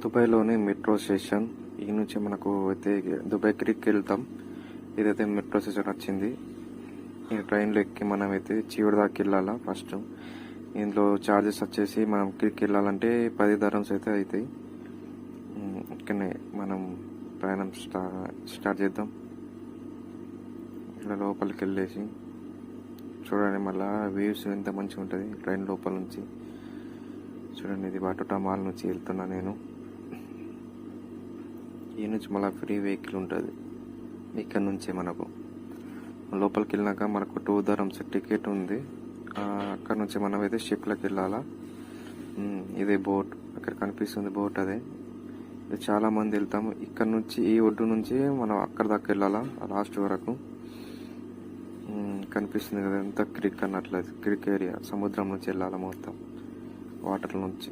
దుబాయ్లోని metro station. ఈ నుంచి మనకు అయితే దుబాయ్ క్రీక్కి వెళ్తాం. ఇదైతే మెట్రో స్టేషన్ వచ్చింది. ఈ ట్రైన్లో ఎక్కి మనం అయితే చివరి దాకా వెళ్ళాలా. ఫస్ట్ ఇందులో ఛార్జెస్ వచ్చేసి మనం క్రీక్కి వెళ్ళాలంటే 10 dirhams అయితే అవుతాయి. ఇక్కడనే మనం ప్రయాణం స్టార్ట్ చేద్దాం. ఇలా లోపలికి వెళ్ళేసి చూడండి, మళ్ళా వ్యూస్ ఎంత మంచిగా ఉంటుంది ట్రైన్ లోపల నుంచి. చూడండి, ఇది బాటోటా మాల్ నుంచి వెళ్తున్నా నేను. ఈ నుంచి మళ్ళీ ఫ్రీ వెహికల్ ఉంటుంది. ఇక్కడ నుంచి మనకు లోపలికి వెళ్ళినాక మనకు 2 dirhams టికెట్ ఉంది. అక్కడ నుంచి మనం అయితే షిప్లోకి వెళ్ళాలా. ఇదే బోట్, అక్కడ కనిపిస్తుంది బోట్. అదే ఇది చాలా మంది వెళ్తాము. ఇక్కడ నుంచి ఈ ఒడ్డు నుంచి మనం అక్కడ దాకా వెళ్ళాలా, లాస్ట్ వరకు. కనిపిస్తుంది కదా ఎంత క్రిక్ అన్నట్లేదు. క్రిక్ ఏరియా, సముద్రం నుంచి వెళ్ళాలా మొత్తం, వాటర్ నుంచి.